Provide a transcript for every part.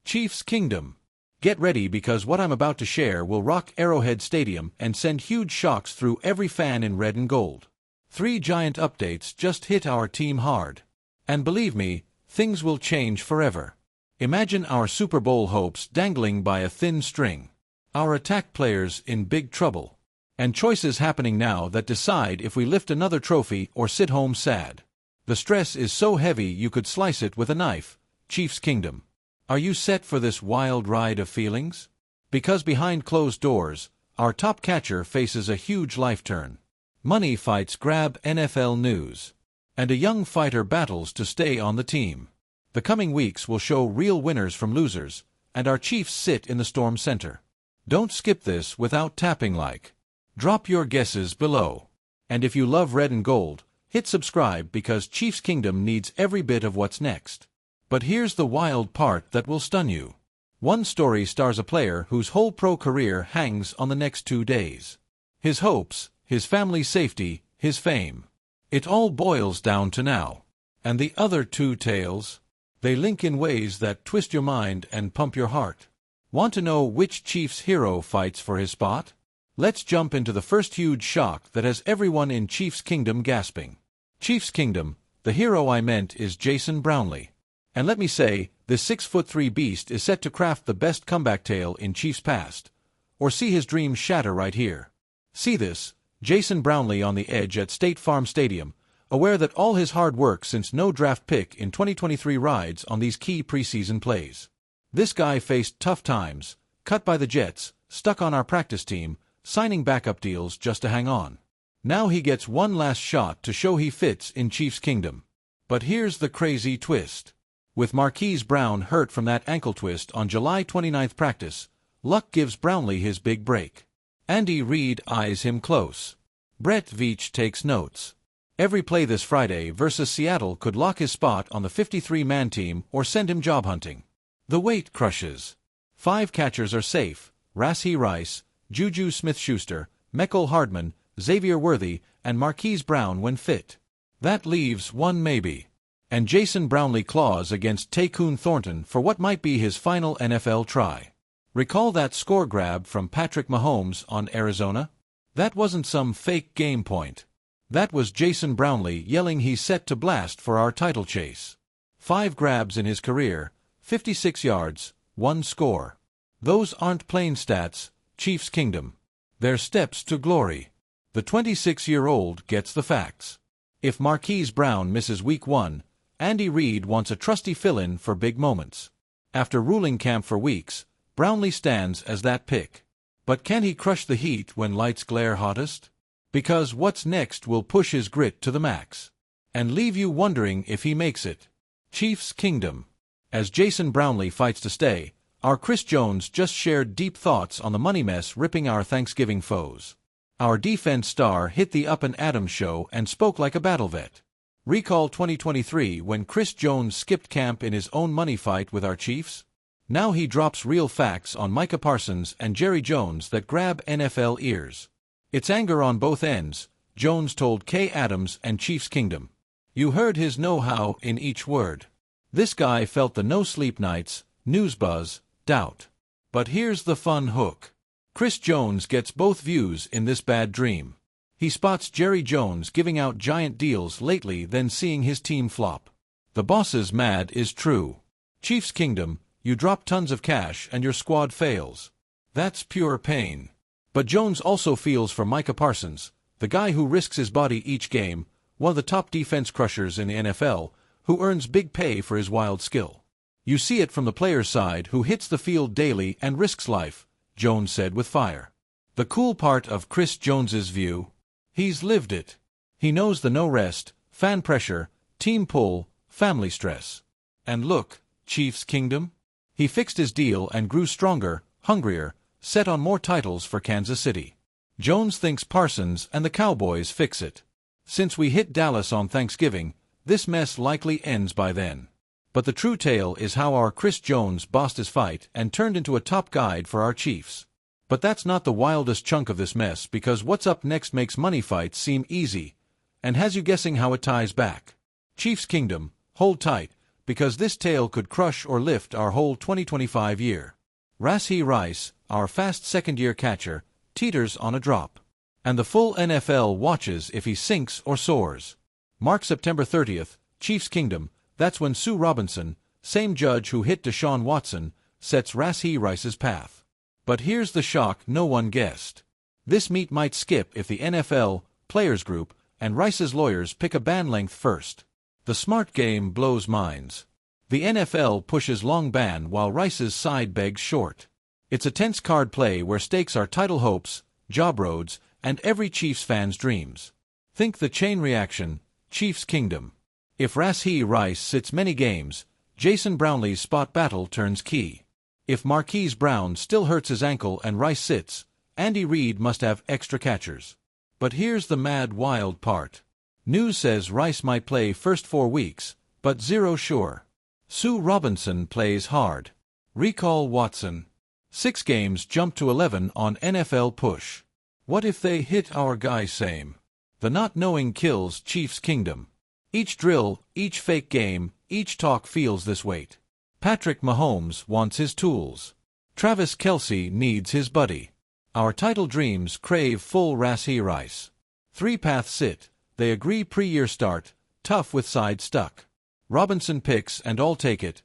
Chiefs Kingdom. Get ready because what I'm about to share will rock Arrowhead Stadium and send huge shocks through every fan in red and gold. 3 giant updates just hit our team hard. And believe me, things will change forever. Imagine our Super Bowl hopes dangling by a thin string. Our attack players in big trouble. And choices happening now that decide if we lift another trophy or sit home sad. The stress is so heavy you could slice it with a knife. Chiefs Kingdom. Are you set for this wild ride of feelings? Because behind closed doors, our top catcher faces a huge life turn. Money fights grab NFL news. And a young fighter battles to stay on the team. The coming weeks will show real winners from losers, and our Chiefs sit in the storm center. Don't skip this without tapping like. Drop your guesses below. And if you love red and gold, hit subscribe because Chiefs Kingdom needs every bit of what's next. But here's the wild part that will stun you. One story stars a player whose whole pro career hangs on the next 2 days. His hopes, his family's safety, his fame. It all boils down to now. And the other 2 tales? They link in ways that twist your mind and pump your heart. Want to know which Chiefs hero fights for his spot? Let's jump into the first huge shock that has everyone in Chiefs Kingdom gasping. Chiefs Kingdom, the hero I meant is Jason Brownlee. And let me say, this 6'3" beast is set to craft the best comeback tale in Chiefs past. Or see his dreams shatter right here. See this, Jason Brownlee on the edge at State Farm Stadium, aware that all his hard work since no draft pick in 2023 rides on these key preseason plays. This guy faced tough times, cut by the Jets, stuck on our practice team, signing backup deals just to hang on. Now he gets one last shot to show he fits in Chiefs Kingdom. But here's the crazy twist. With Marquise Brown hurt from that ankle twist on July 29th practice, luck gives Brownlee his big break. Andy Reid eyes him close. Brett Veach takes notes. Every play this Friday versus Seattle could lock his spot on the 53-man team or send him job hunting. The weight crushes. 5 catchers are safe, Rashee Rice, Juju Smith-Schuster, Mecole Hardman, Xavier Worthy, and Marquise Brown when fit. That leaves one maybe. And Jason Brownlee claws against Tyquan Thornton for what might be his final NFL try. Recall that score grab from Patrick Mahomes on Arizona? That wasn't some fake game point. That was Jason Brownlee yelling he's set to blast for our title chase. 5 grabs in his career, 56 yards, 1 score. Those aren't plain stats, Chiefs Kingdom. They're steps to glory. The 26-year-old gets the facts. If Marquise Brown misses Week 1, Andy Reid wants a trusty fill-in for big moments. After ruling camp for weeks, Brownlee stands as that pick. But can he crush the heat when lights glare hottest? Because what's next will push his grit to the max. And leave you wondering if he makes it. Chiefs Kingdom. As Jason Brownlee fights to stay, our Chris Jones just shared deep thoughts on the money mess ripping our Thanksgiving foes. Our defense star hit the Up and Adams show and spoke like a battle vet. Recall 2023 when Chris Jones skipped camp in his own money fight with our Chiefs? Now he drops real facts on Micah Parsons and Jerry Jones that grab NFL ears. It's anger on both ends, Jones told K. Adams and Chiefs Kingdom. You heard his know-how in each word. This guy felt the no-sleep nights, news buzz, doubt. But here's the fun hook. Chris Jones gets both views in this bad dream. He spots Jerry Jones giving out giant deals lately then seeing his team flop. The boss's mad is true. Chiefs Kingdom, you drop tons of cash and your squad fails. That's pure pain. But Jones also feels for Micah Parsons, the guy who risks his body each game, one of the top defense crushers in the NFL, who earns big pay for his wild skill. You see it from the player's side who hits the field daily and risks life, Jones said with fire. The cool part of Chris Jones's view? He's lived it. He knows the no rest, fan pressure, team pull, family stress. And look, Chiefs Kingdom? He fixed his deal and grew stronger, hungrier, set on more titles for Kansas City. Jones thinks Parsons and the Cowboys fix it. Since we hit Dallas on Thanksgiving, this mess likely ends by then. But the true tale is how our Chris Jones bossed his fight and turned into a top guide for our Chiefs. But that's not the wildest chunk of this mess because what's up next makes money fights seem easy, and has you guessing how it ties back. Chiefs Kingdom, hold tight, because this tale could crush or lift our whole 2025 year. Rashee Rice, our fast second-year catcher, teeters on a drop. And the full NFL watches if he sinks or soars. Mark September 30th, Chiefs Kingdom, that's when Sue Robinson, same judge who hit Deshaun Watson, sets Rashee Rice's path. But here's the shock no one guessed. This meet might skip if the NFL, Players Group, and Rice's lawyers pick a ban length first. The smart game blows minds. The NFL pushes long ban while Rice's side begs short. It's a tense card play where stakes are title hopes, job roads, and every Chiefs fan's dreams. Think the chain reaction, Chiefs Kingdom. If Rashee Rice sits many games, Jason Brownlee's spot battle turns key. If Marquise Brown still hurts his ankle and Rice sits, Andy Reid must have extra catchers. But here's the mad wild part. News says Rice might play first 4 weeks, but zero sure. Sue Robinson plays hard. Recall Watson. 6 games jump to 11 on NFL push. What if they hit our guy same? The not knowing kills Chiefs Kingdom. Each drill, each fake game, each talk feels this weight. Patrick Mahomes wants his tools. Travis Kelce needs his buddy. Our title dreams crave full Rashee Rice. 3 paths sit, they agree pre-year start, tough with side stuck. Robinson picks and all take it,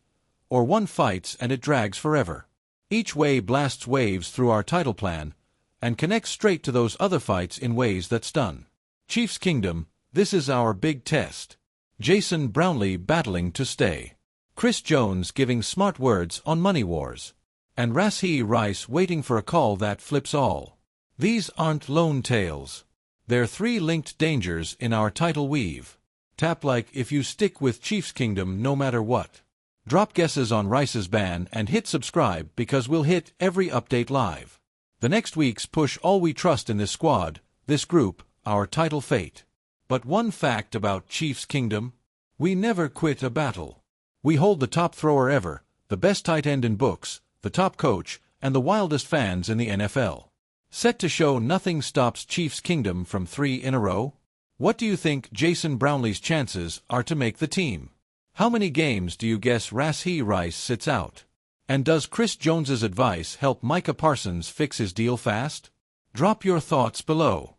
or one fights and it drags forever. Each way blasts waves through our title plan, and connects straight to those other fights in ways that stun. Chiefs Kingdom, this is our big test. Jason Brownlee battling to stay. Chris Jones giving smart words on Money Wars. And Rashee Rice waiting for a call that flips all. These aren't lone tales. They're 3 linked dangers in our title weave. Tap like if you stick with Chiefs Kingdom no matter what. Drop guesses on Rice's ban and hit subscribe because we'll hit every update live. The next weeks push all we trust in this squad, this group, our title fate. But one fact about Chiefs Kingdom: we never quit a battle. We hold the top thrower ever, the best tight end in books, the top coach, and the wildest fans in the NFL. Set to show nothing stops Chiefs Kingdom from 3 in a row? What do you think Jason Brownlee's chances are to make the team? How many games do you guess Rashee Rice sits out? And does Chris Jones's advice help Micah Parsons fix his deal fast? Drop your thoughts below.